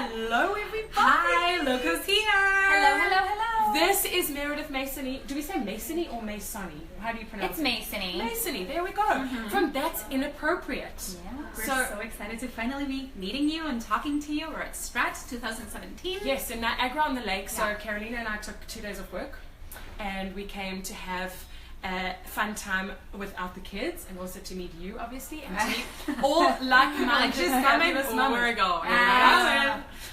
Hello, everybody. Hi, look who's here. Hello, hello, hello. This is Meredith Masony. Do we say Masony or Masony? How do you pronounce It's it? Masony. Masony, there we go. From That's Inappropriate. Yeah. We're so excited to finally be meeting you and talking to you. We're at Strat 2017. Yes, in Niagara on the Lake. So Yeah. Carolina and I took 2 days of work, and we came to have a fun time without the kids, and also to meet you, obviously, and to meet all like-minded fabulous mamas. We're going.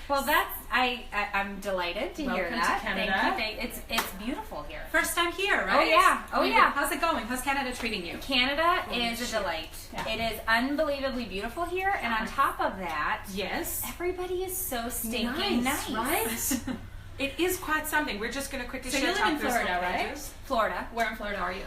Well, I'm delighted to hear Welcome to that. Canada. Thank you. It's beautiful here. First time here, right? Oh yeah. Oh yeah. How's it going? How's Canada treating you? Canada Holy is a shit. delight. Yeah. It is unbelievably beautiful here, and on top of that, Yes. everybody is so stinking nice. right? It is quite something. We're just going to quickly So share you live our in personal Florida, right? pages. Florida. Where in Florida are you?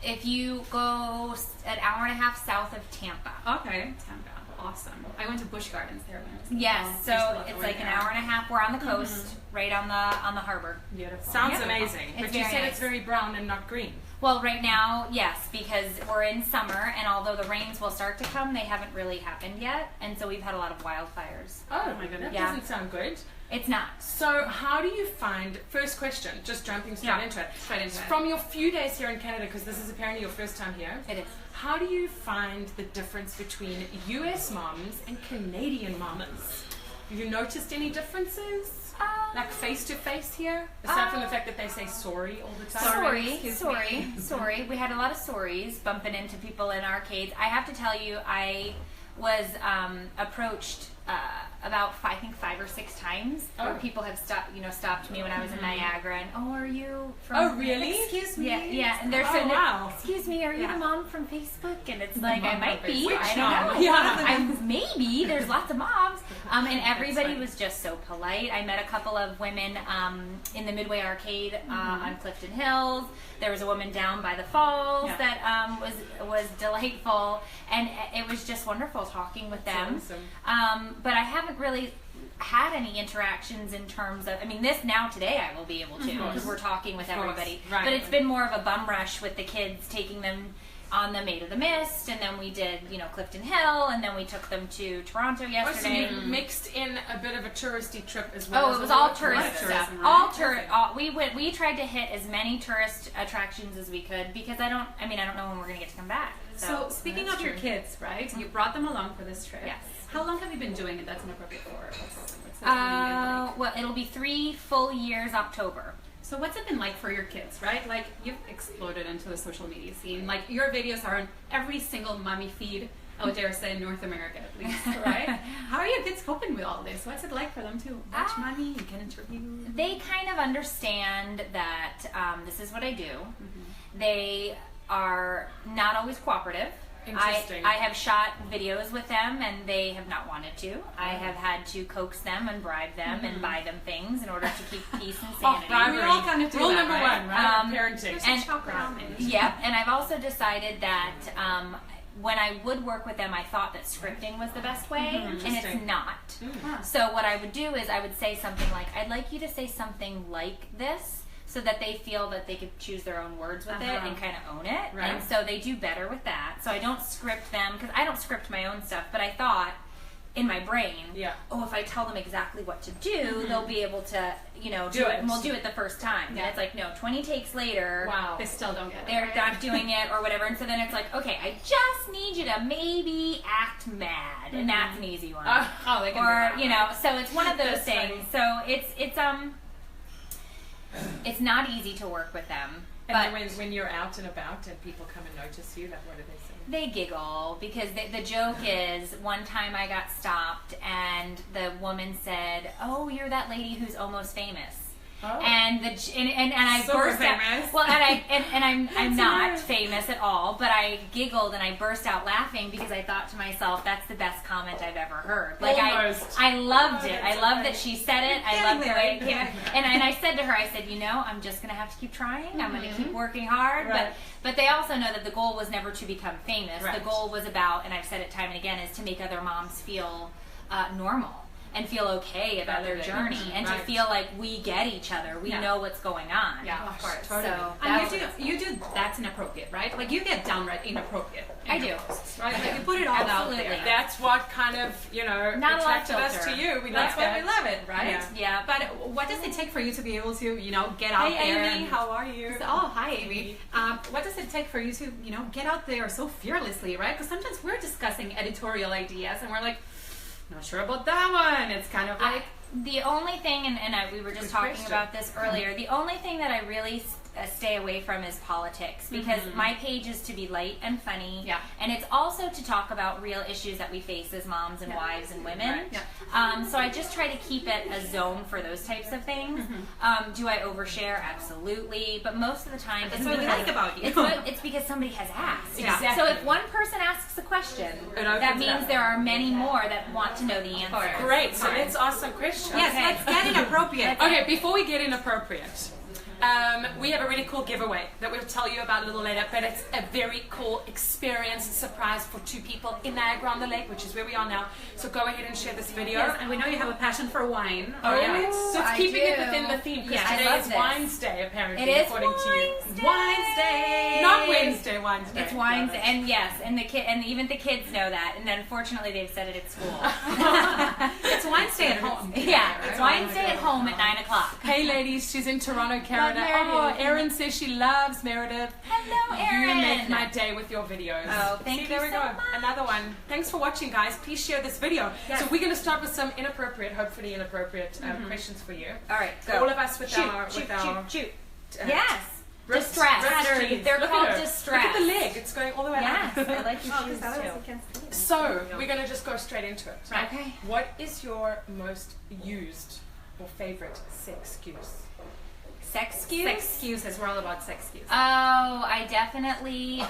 If you go an hour and a half south of Tampa. Okay, Tampa. Awesome. I went to Busch Gardens there when I was Yes, Used to so love it's going like an there. hour and a half. We're on the coast, right on the harbor. Beautiful. Sounds Yeah. amazing. It's But you very said nice. it's very brown and not green. Well, right now, yes, because we're in summer, and although the rains will start to come, they haven't really happened yet, and so we've had a lot of wildfires. Oh my goodness. That Yeah. doesn't sound good. It's not. So how do you find, first question, just jumping straight into it. Straight into it. From your few days here in Canada, because this is apparently your first time here, It is. how do you find the difference between US moms and Canadian mamas? Have you noticed any differences? Like face to face here? Aside from the fact that they say sorry all the time. Sorry. We had a lot of sorries bumping into people in arcades. I have to tell you, I was approached about I think 5 or 6 times where people have stopped me when I was in Niagara and are you from? Oh, really? Excuse me. Yeah, and they're Oh, saying, wow. excuse me, are you Yeah. the mom from Facebook? And it's like, I mom might from be. Facebook. I don't know. Yeah. Maybe. There's lots of moms. And everybody was just so polite. I met a couple of women in the Midway Arcade on Clifton Hills. There was a woman down by the falls Yeah. that was delightful. And it was just wonderful talking with them. Awesome. But I haven't really had any interactions in terms of, today I will be able to because we're talking with everybody. Right. But it's been more of a bum rush with the kids, taking them on the Maid of the Mist, and then we did, Clifton Hill, and then we took them to Toronto Oh, so yesterday. you mixed in a bit of a touristy trip as well. Oh, as it was a all lot of tourist tourism. stuff. right? All tourist. We tried to hit as many tourist attractions as we could because I don't know when we're gonna get to come back. So speaking That's of your true. kids, right? You brought them along for this trip. Yes. How long have you been doing it? That's inappropriate for. What's the time been like? Well, it'll be 3 full years October. So what's it been like for your kids, right? Like you've exploded into the social media scene. Like your videos are on every single mommy feed, I would dare say in North America at least, right? How are your kids coping with all this? What's it like for them to watch mommy and get interviewed? They kind of understand that this is what I do. They are not always cooperative. Interesting. I have shot videos with them and they have not wanted to. I have had to coax them and bribe them and buy them things in order to keep peace and sanity. bribery. We all kind of do Rule that, number right? 1, right? Um, Parenting. and- Chop around it. Yep, and I've also decided that when I would work with them, I thought that scripting was the best way, and it's Interesting. not. Huh. So what I would do is I would say something like, I'd like you to say something like this, so that they feel that they could choose their own words with it and kind of own it. Right. And so they do better with that. So I don't script them, because I don't script my own stuff, but I thought in my brain, if I tell them exactly what to do, they'll be able to, Do it. and we'll do it the first time. Yeah. And it's like, no, 20 takes later. Wow. They still don't get it. They're right? not doing it or whatever, and so then it's like, okay, I just need you to maybe act mad, and that's an easy one. Oh, they can Or do that. so it's one of those That's things. So it's not easy to work with them, And but then when you're out and about and people come and notice you, like, what do they say? they giggle because the joke is one time I got stopped and the woman said, "Oh, you're that lady who's almost famous." Oh. And I Super burst famous. out. Well, I'm not famous at all, but I giggled and I burst out laughing because I thought to myself, that's the best comment I've ever heard. Like Almost. I loved it. that's I so loved funny. that she said it. I loved the way it came out. And I said to her, I said, I'm just gonna have to keep trying. I'm gonna keep working hard. Right. But they also know that the goal was never to become famous. Right. The goal was about, and I've said it time and again, is to make other moms feel normal. and feel okay about their journey, and to feel like we get each other, we know what's going on. Yeah, of course. Totally. So and you do that's inappropriate, right? Like you get downright inappropriate. I do. Right? Like you put it all out there. That's what kind of, Not attracted us to you. That's why we love it, right? Yeah. But what does it take for you to be able to, get out there? Hey, Amy, and, how are you? Oh, hi, Amy. What does it take for you to, get out there so fearlessly, right? Because sometimes we're discussing editorial ideas and we're like, not sure about that one. It's kind of like... The only thing, and we were just talking about this earlier, the only thing that I really stay away from is politics, because my page is to be light and funny, and it's also to talk about real issues that we face as moms and wives and women. So I just try to keep it a zone for those types of things. Do I overshare? Absolutely, but most of the time that's what we like about you. It's because somebody has asked. Exactly. So if one person asks a question, that means there are many more that want to know the answer. Great, so let's ask some questions. Yes, let's get inappropriate. Okay, before we get inappropriate, we have a really cool giveaway that we'll tell you about a little later, but it's a very cool experience and surprise for 2 people in Niagara-on-the-Lake, which is where we are now. So go ahead and share this video. Yes, and we know you have a passion for wine. Oh, yeah. So it's keeping it do. within the theme, because Yeah, I today love is this. Wine's Day, apparently, It is according to you. Wine's Day. Not Wednesday, Wine's Day. It's wines, and yes, and and even the kids know that, and unfortunately they've said it at school. It's Wednesday at home. Yeah, it's Wednesday at home at 9 o'clock. Hey ladies, she's in Toronto, Canada. Meredith. Oh, Erin says she loves Meredith. Hello, Erin. You make my day with your videos. Oh, thank See, you there we so go. much. Another one. Thanks for watching, guys. Please share this video. Yes. So we're going to start with some inappropriate, hopefully inappropriate questions for you. All right, go. All of us with shoot, our shoot, with our shoot. uh, Yes. ripped- Distress. ripped jeans. They're Look called at her. distress. Look at the leg. It's going all the way Yes, up. I like your shoes too. So we're going to just go straight into it. Right. Okay. What is your most used or favorite sex excuse? Sex cues? Sex excuses. We're all about sex excuses. Oh, I definitely,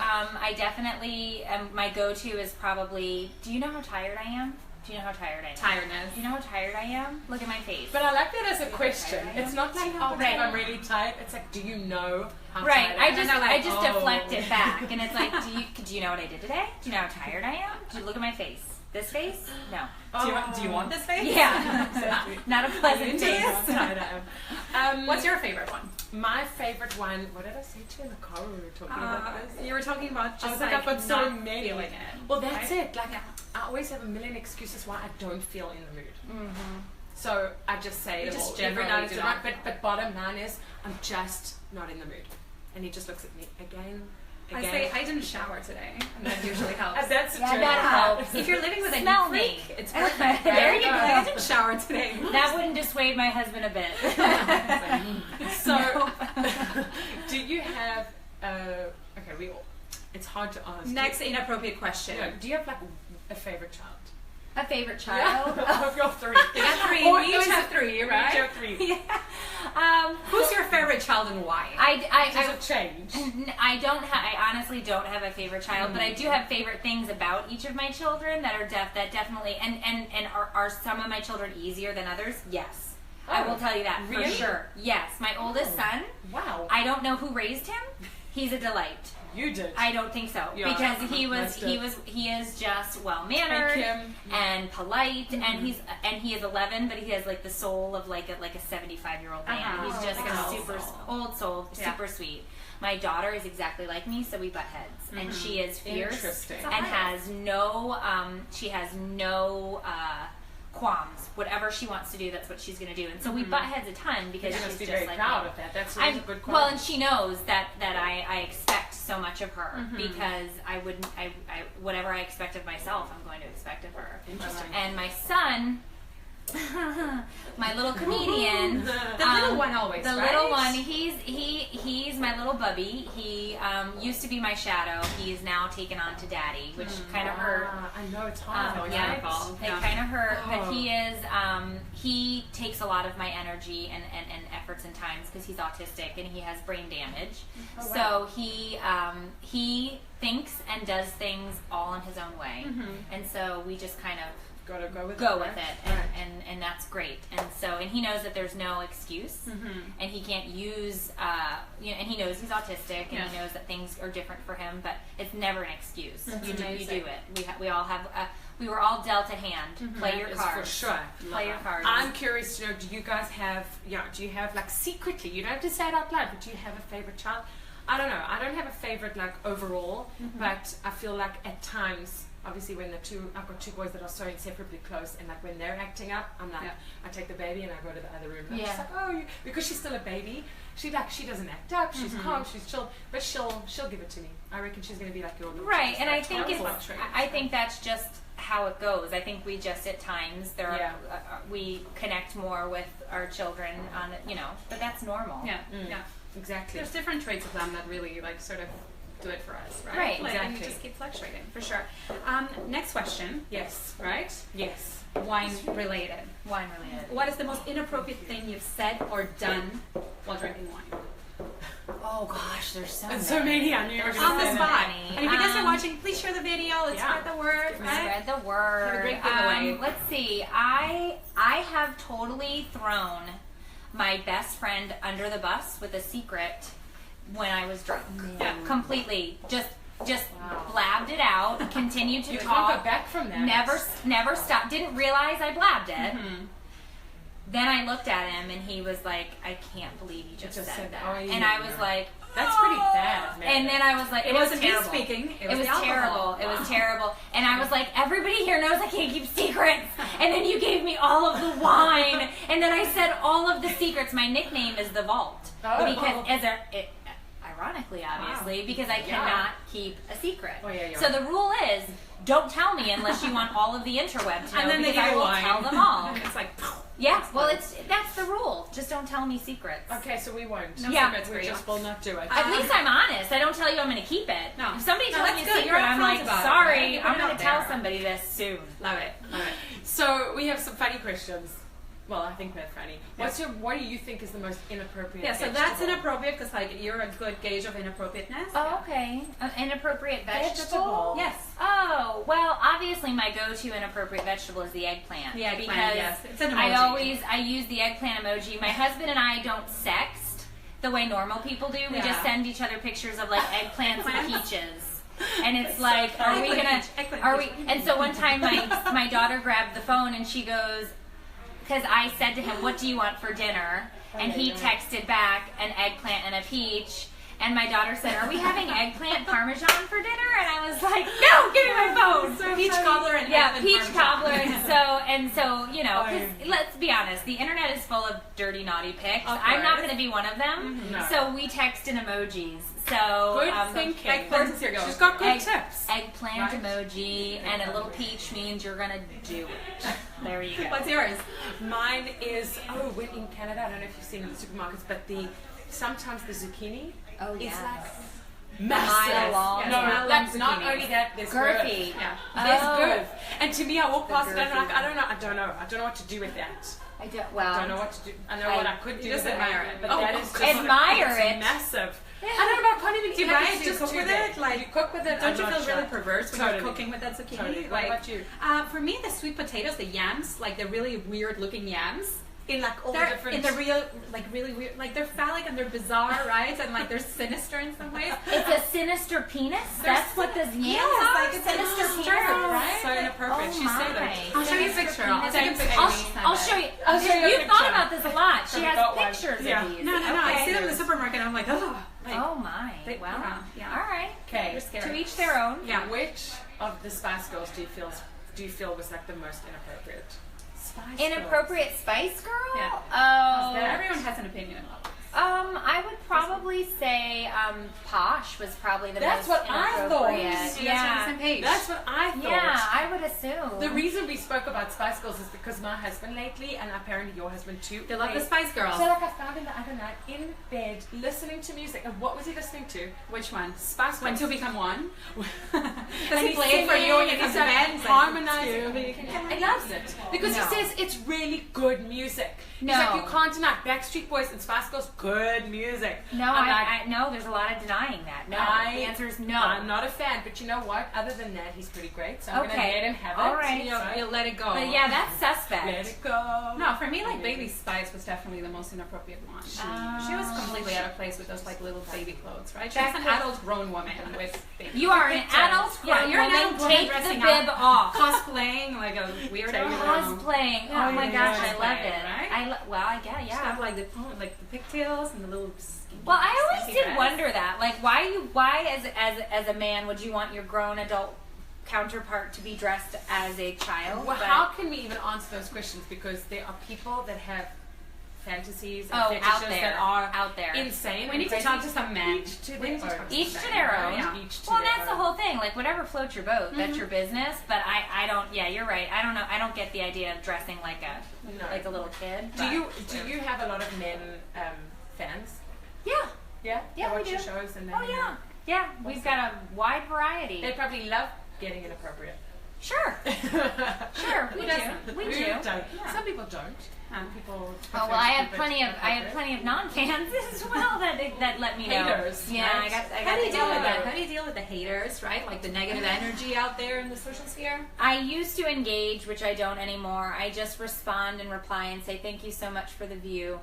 my go-to is probably, do you know how tired I am? Do you know how tired I am? Tiredness. Do you know how tired I am? Look at my face. But I like that as a question. It's not like, oh, Right. I'm really tired. It's like, do you know how Right, tired am? I just deflect it back, and it's like, do you know what I did today? Do you know how tired I am? Do you look at my face? This face? No. Do you want this face? Yeah. Not a pleasant face. Tired I am. What's your favorite one? My favorite one, what did I say to you in the car when we were talking about this? You were talking about just I was like, I've got so not many. feeling it. Well, that's right? it. Like, I always have a million excuses why I don't feel in the mood. So I just say it just all. Every generally night it's do right. not. But bottom line is, I'm just not in the mood. And he just looks at me again. I say I didn't shower today, and that usually helps. That's a Yeah, turn that on. helps. If you're living with a Smell neat me. freak, it's perfect. There right? you go. I didn't shower today. That wouldn't dissuade my husband a bit. So, do you have, okay, it's hard to ask. Next inappropriate question. Do you have like a favorite child? A favorite child? Of your 3. You got 3. Or We each have 3, right? You have 3. Who's your favorite child and why? Does it change? I honestly don't have a favorite child, but I do have favorite things about each of my children that are definitely and are some of my children easier than others? Yes. I will tell you that for really? sure. Yes. My oldest son, Wow. I don't know who raised him. He's a delight. You did. I don't think so, Yeah. because he is just well mannered and polite, and he is 11, but he has like the soul of like a 75-year-old man. He's just like a an super old soul, super sweet. My daughter is exactly like me, so we butt heads, and she is fierce Interesting. and has no qualms. Whatever she wants to do, that's what she's going to do. And so we butt heads a ton because You she's must be just very like proud me. of that. That's really a good quality. Well, and she knows that I expect so much of her because I whatever I expect of myself, I'm going to expect of her. Interesting. And my son, my little comedian, The little one always, the right? little one, he's my little bubby. He used to be my shadow. He's now taken on to daddy, which kind of hurt. I know it's hard. Yeah, right? it kind of hurt, but he takes a lot of my energy and efforts and times because he's autistic and he has brain damage. So he thinks and does things all in his own way, and so we just kind of Gotta go with it, and that's great. And he knows that there's no excuse, and he can't use, and he knows he's autistic, and he knows that things are different for him, but it's never an excuse. You do it. We all have we were all dealt a hand. Play your It's cards. for sure. Play your cards. I'm curious to know, do you guys have, do you have like secretly, you don't have to say it out loud, but do you have a favorite child? I don't know. I don't have a favorite like overall, but I feel like at times, obviously when I've got two boys that are so inseparably close, and like when they're acting up, I'm like, I take the baby and I go to the other room. And I'm just like, oh, because she's still a baby, she doesn't act up, she's calm, she's chill, but she'll give it to me. I reckon she's going to be like your little right, child. and I think that's just how it goes. I think we just at times we connect more with our children on but that's normal. Yeah. Exactly. There's different traits of them that really like sort of do it for us, right? Right, like, exactly. And we just keep fluctuating, for sure. Next question. Yes. Right? Yes. Wine related. Wine related. What is the most inappropriate thing you've said or done while drinking wine? Oh gosh, there's So many. I knew you were going On to the say spot. that. And if you guys are watching, please share the video. Let's spread the word, right? Spread the word. Have a great giveaway. Let's see. I have totally thrown my best friend under the bus with a secret when I was drunk. Yeah. Completely. Just blabbed it out. Continued to You talk. can't go back from that. Never stopped. Didn't realize I blabbed it. Then I looked at him and he was like, I can't believe you just said that. Oh, yeah, and I was like, that's pretty bad, man. And then I was like, It was wasn't me terrible. speaking. It was the alcohol. terrible. It was terrible. And I was like, everybody here knows I can't keep secrets. And then you gave me all of the wine. And then I said all of the secrets. My nickname is The Vault. Oh. Because ironically, obviously, because I cannot keep a secret. Oh, yeah, so the rule is, don't tell me unless you want all of the interweb to know, And then they because give I will wine. tell them all. It's like, Yeah, well, that's the rule. Just don't tell me secrets. Okay, so we won't. No Yeah. secrets for We you. just will not do it. At least I'm honest. I don't tell you I'm going to keep it. No. If somebody No, tells that's me a good. secret, You're I'm upfront like, about it, sorry, right? You put I'm it going out to tell there. somebody this soon. Love it. Love it. So we have some funny questions. Well, I think they're funny. What do you think is the most inappropriate? Yeah, so vegetable? that's inappropriate because like you're a good gauge of inappropriateness. Oh, okay. An inappropriate vegetable? Vegetable. Yes. Oh, well, obviously my go-to inappropriate vegetable is the eggplant. The eggplant, because yes. It's an emoji. I use the eggplant emoji. My husband and I don't sext the way normal people do. We Yeah. just send each other pictures of like eggplants and peaches. And it's That's like, so are funny. we gonna, Eggplant are we, peach. and so one time my daughter grabbed the phone and she goes, because I said to him, what do you want for dinner? And he texted back an eggplant and a peach. And my daughter said, are we having eggplant parmesan for dinner? And I was like, no, give me my phone. Peach cobbler and eggplant peach parmesan. cobbler. And so, you know, 'cause let's be honest, the internet is full of dirty, naughty pics. Of I'm not course. going to be one of them. No. So we text in emojis. So Good thinking. Eggplant is your go. She's got good tips. eggplant Right. emoji and a little peach means you're going to do it. There you go. What's yours? Mine is when in Canada. I don't know if you've seen it in the supermarkets, but sometimes the zucchini Oh, is yes. like massive. Mile long. No, Mile long that's not zucchinis. only that. There's Girthy. girth. Yeah. There's Oh. girth. And to me, I walk past it and I'm like, girthy. I don't know what to do with that. I don't, I don't know what to do. I know what I could do. You just with admire it, it. but Oh, that is just admire it's it. massive. I don't know, but I can't even Do you eat buy it. it? It's Do you just cook too with big. it? Like, you cook with it. Don't I'm you not feel really sure. perverse when Totally. you're cooking with that zucchini? Totally. What Like, about you? For me, the sweet potatoes, the yams, like the really weird looking yams. In like all the They're different. in the real, like really weird, like they're phallic and they're bizarre, right? And like they're sinister in some ways. It's a sinister penis? That's what this yams Yes, are? like it's Sinister sinister, penis? right? So inappropriate. Oh She said my. it. I'll show you a picture. I'll take a picture. I'll show you. I'll show you a You've thought picture. about this a lot. She I've has got one. pictures Yeah. of these. No. I Okay. see them in the supermarket and I'm like, oh. Like, Oh my. They- Well, yeah. all right. Okay. They're scary. To each their own. Yeah. Which of the Spice Girls do you feel was like the most inappropriate? Spice Inappropriate Spice Girl? Yeah. Oh. Everyone has an opinion about this. I would probably say Posh was probably the That's most what I thought. inappropriate. You guys are on the Yeah. same page. That's what I thought. Yeah, I would assume. The reason we spoke about Spice Girls is because my husband lately, and apparently your husband too, They love the Spice Girls. So like I found him the other night in bed listening to music. And what was he listening to? Which one? Spice When Girls. two become one? And Does he he's play it for you when you singing, come to he's, like, bed? He's like, harmonizing. "Two become He loves it because No. he says it's really good music. No. He's like, you can't deny Backstreet Boys and Spice Girls, good good music. No, no, there's a lot of denying that. No, the answer is no. I'm not a fan, but you know what? Other than that, he's pretty great, so I'm going to let him have it. All right. You'll let it go. But yeah, that's suspect. Let it go. No, for me, like Baby Spice was definitely the most inappropriate one. She was completely out of place with those like little baby clothes, right? She's an adult grown woman with baby. You are an adult grown you're an woman. adult woman Take the dressing bib off. Cosplaying like a weirdo. Cosplaying. Oh my gosh, I love it. Right? Well, I get She had like the pigtails and the little. Well, I always did wonder that. Like, why as a man would you want your grown adult counterpart to be dressed as a child? Well, how can we even answer those questions? Because there are people that have fantasies and fetishes that are out there insane. We need to talk to some men. Each to their own. Yeah. Well, that's the whole thing. Like, whatever floats your boat, that's your business. But I don't. Yeah, you're right. I don't know. I don't get the idea of dressing like a little kid. Do you have a lot of men fans? Yeah. Yeah. Yeah, they watch we your do. shows and Oh yeah. Yeah, we've got a wide variety. They probably love getting inappropriate. Sure. Sure, we do. We do. Don't. Some people don't. People. Oh well, I have plenty of non-fans as well that let me know. Haters. Yeah, right? I got How do you deal with that. that? How do you deal with the haters, right? Like the negative energy out there in the social sphere? I used to engage, which I don't anymore. I just respond and reply and say thank you so much for the view.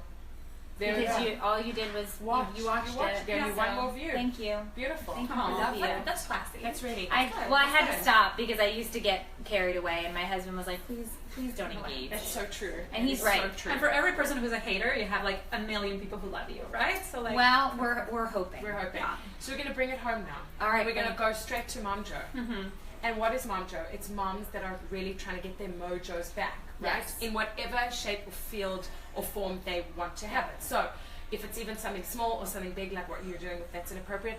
Because all you did was you watched it. Yeah, you want more view. Thank you. Beautiful. Thank you Oh, for the view. that's classy. That's really. I had to stop because I used to get carried away, and my husband was like, "Please don't engage." That's so true. And he's right. So true. And for every person who's a hater, you have like a million people who love you, right? So like. Well, we're hoping. We're hoping. Yeah. So we're going to bring it home now. All right. We're going to go straight to Momjo. Mm-hmm. And what is Momjo? It's moms that are really trying to get their mojos back, right? Yes. In whatever shape or field or form they want to have it. So if it's even something small or something big like what you're doing with That's Inappropriate,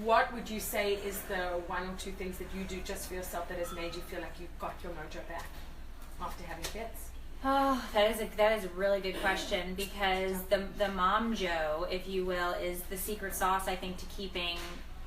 what would you say is the one or two things that you do just for yourself that has made you feel like you've got your mojo back after having kids? Oh, that is a really good question, because the Momjo, if you will, is the secret sauce, I think, to keeping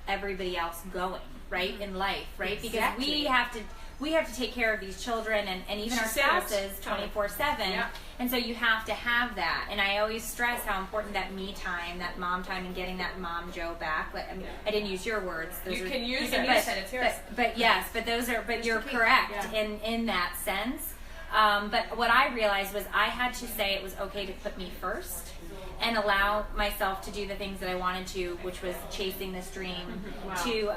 everybody else going, right, in life, right? Exactly. Because we have to take care of these children and even our spouses 24/7, and so you have to have that. And I always stress how important that me time, that mom time, and getting that Momjo back. Like, I mean, I didn't use your words. You can use it. But yes, but those are. But you're correct in that sense. But what I realized was I had to say it was okay to put me first and allow myself to do the things that I wanted to, which was chasing this dream, to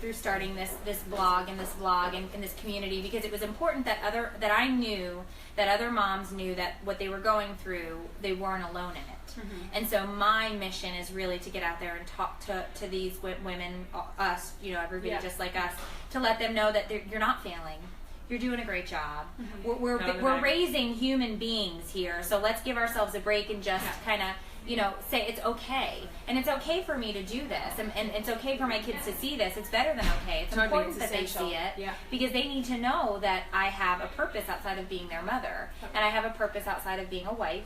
through starting this blog and this vlog and this community, because it was important that I knew that other moms knew that what they were going through, they weren't alone in it. And so my mission is really to get out there and talk to these women, us, everybody just like us, to let them know that you're not failing. You're doing a great job. We're raising human beings here, so let's give ourselves a break and just kind of, say it's okay. And it's okay for me to do this, and it's okay for my kids to see this. It's better than okay. It's important that they see it, because they need to know that I have a purpose outside of being their mother, and I have a purpose outside of being a wife,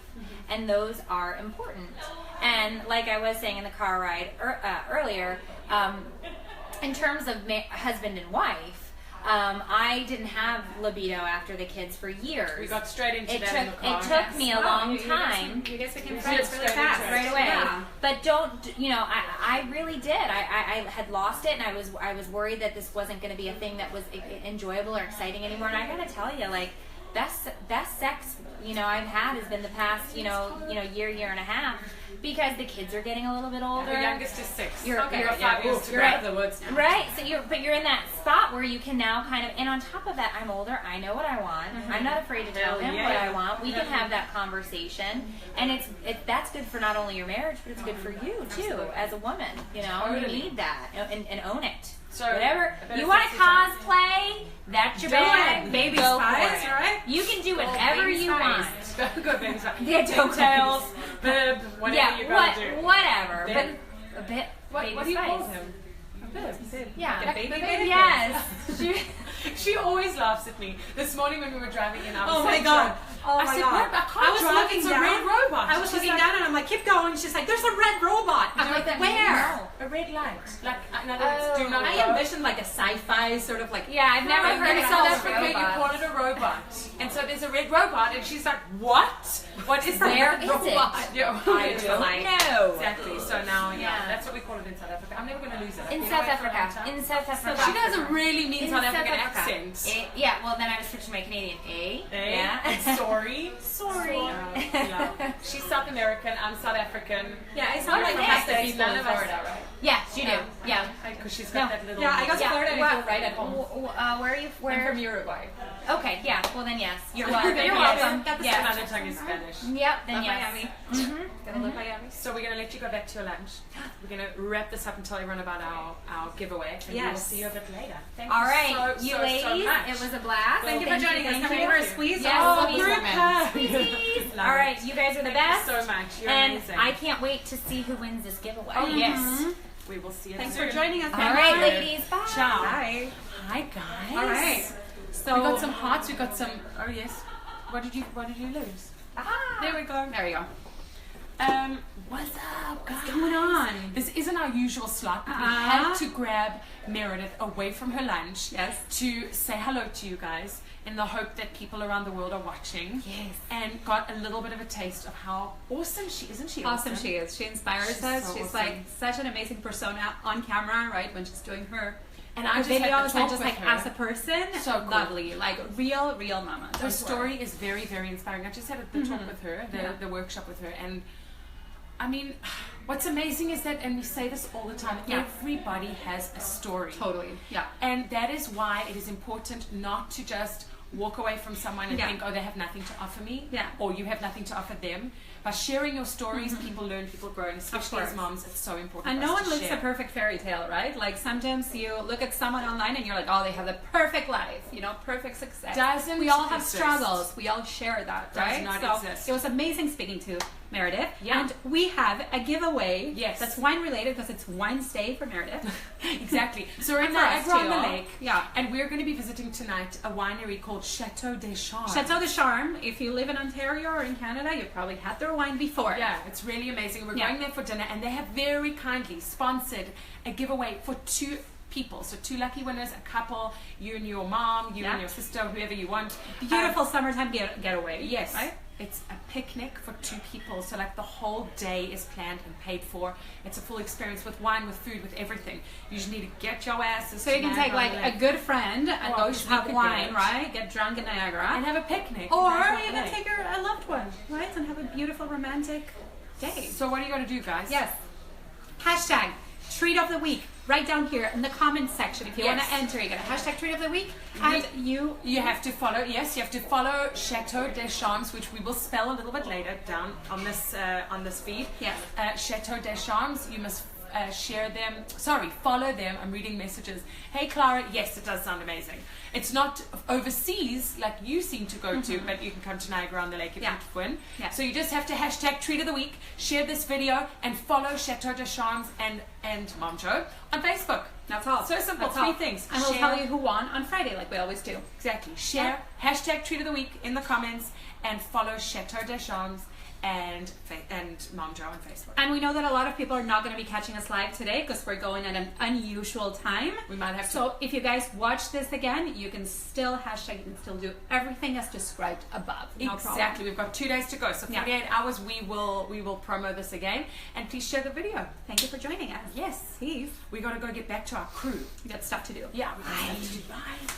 and those are important. And like I was saying in the car ride earlier, in terms of husband and wife, I didn't have libido after the kids for years. We got straight into that in the car. It took me a long time. You guys became friends really fast. Right away. Yeah. But I really did. I had lost it, and I was worried that this wasn't going to be a thing that was enjoyable or exciting anymore. And I got to tell you, like, best sex I've had has been the past year and a half, because the kids are getting a little bit older. The youngest is 6. You're 5 years to go out of the woods now. Right. So you're in that spot where you can now kind of, and on top of that, I'm older. I know what I want. I'm not afraid to tell him what I want. We can have that conversation, and that's good for not only your marriage, but it's good for you too as a woman. You need that and own it. So whatever you want to cosplay, that's your bag. Baby Go Spice, for it. right? You can do whatever you want. Go Baby Spice. Yeah, Tails, bib, whatever you gotta do. Whatever. Bib. But a bit. What Baby do you Spice. call him? Bib. Yeah. Baby. Yes. She always laughs at me. This morning when we were driving in, I was Oh my god. I said, "What? I can't drive. It's a red robot." I was looking down and I'm like, keep going. She's like, there's a red robot. I'm like, where? A red light. Like, in other words, do not I go. envisioned like a sci-fi sort of like. Yeah, I've never heard in of South a Africa, you robot. call it a robot. And so there's a red robot, and she's like, "What?" What is Where is it? Yeah, I do. don't know. Exactly. So now, Yeah. that's what we call it in South Africa. I'm never going to lose it. In You South know, Africa. Atlanta. In South Africa. She doesn't really mean In South South African Africa. accent. Yeah, well then I was switching to my Canadian. Yeah. And sorry. Sorry. Yeah. She's South American. I'm South African. Yeah, I sound like Yeah. half the States, people none in of us- Florida, right? Yes, you do. Yeah. Because she's No. got that little. Yeah, I got to Florida and I feel right at home. Where are you? I'm Where? from Uruguay. Okay, yeah. Well then, yes. You're welcome. welcome. You're Yes. welcome. Got the Yes. Mother tongue is Spanish. Yep. Then Love yes. Miami. Gotta love Miami. So we're going to let you go back to your lunch. We're going to wrap this up and tell everyone about our giveaway. And we will Yes. see you a bit later. Thank All you right, so, you so, ladies. so much. It was a blast. Thank you for joining us. Thank Can we you. give her a squeeze? Yes, Oh, squeeze group them in. hug. Squeezies. Love All it. right, you guys are the Thank best. you so much. You're And amazing. I can't wait to see who wins this giveaway. Oh, yes. We will see you Thanks soon. for joining us. All right, Bye. ladies. Bye. Ciao. Bye. Hi, guys. All right. So We got some hearts. We got some. Oh yes. What did you lose? Ah. There we go. there you go. What's up, guys? What's going on? This isn't our usual slot, but we Uh-huh. had to grab Meredith away from her lunch Yes. to say hello to you guys in the hope that people around the world are watching. Yes. And got a little bit of a taste of how awesome she isn't she Awesome she is. She inspires She's us. so She's awesome. like such an amazing persona on camera, right? When she's doing her And I her just had to videos talk and just with like her. as a person, So cool. lovely. Like real mama. Her story is very, very inspiring. I just had the talk with her, the workshop with her, and I mean, what's amazing is that, and we say this all the time, Yeah. everybody has a story. Totally. Yeah. And that is why it is important not to just walk away from someone and Yeah. think, oh, they have nothing to offer me, Yeah. or you have nothing to offer them. By sharing your stories, people learn, people grow, and especially as course. moms, it's so important. And for no us one to lives share. a perfect fairy tale, right? Like sometimes you look at someone online and you're like, oh, they have the perfect life, you know, perfect success. Doesn't we all have exist. struggles. We all share that, Does right? not so exist. it was amazing speaking to Meredith. Yeah. And we have a giveaway. Yes. That's wine related because it's Wine's Day for Meredith. Exactly. So we're in And for us Niagara on the too. Lake, Yeah. and we're going to be visiting tonight a winery called Chateau des Champs. Chateau de Charme. If you live in Ontario or in Canada, you've probably had their wine before. Yeah, it's really amazing. We're Yeah. going there for dinner, and they have very kindly sponsored a giveaway for 2 people. So 2 lucky winners, a couple, you and your mom, you Yeah. and your sister, whoever you want. Beautiful summertime getaway. Yes. Right? It's a picnic for 2 people. So like the whole day is planned and paid for. It's a full experience with wine, with food, with everything. You just need to get your asses So you to can take Niagara like on the a Lake good friend and Oh, go obviously have you could wine, do it. right? Get drunk in Niagara. and have a picnic. Or Niagara on you the can Lake. take a loved one, right? And have a beautiful romantic day. So what are you going to do, guys? Yes. Hashtag treat of the week. Right down here in the comments section. If you want Yes. to enter, you get a hashtag treat of the week. And you You have to follow, yes, you have to follow Chateau des Champs, which we will spell a little bit later down on this feed. Yes. Chateau des Champs, you must share them, follow them. I'm reading messages. Hey Clara, yes, it does sound amazing. It's not overseas like you seem to go to, but you can come to Niagara on the Lake if Yeah. you win. Yeah. So you just have to hashtag treat of the week, share this video, and follow Chateau des Champs and Momjo on Facebook. That's all. So simple, That's 3 all. things. And we'll Share- tell you who won on Friday, like we always do. Exactly. Share hashtag treat of the week in the comments and follow Chateau des Champs and Momjo on Facebook. And we know that a lot of people are not going to be catching us live today because we're going at an unusual time. We might have to. So if you guys watch this again, you can still hashtag, you can still do everything as described above. No Exactly. problem. We've got 2 days to go. So Yeah. 48 hours we will promo this again. And please share the video. Thank you for joining us. Yes. Please. We gotta go get back to our crew. We got stuff to do. Yeah, we got stuff to do. Bye.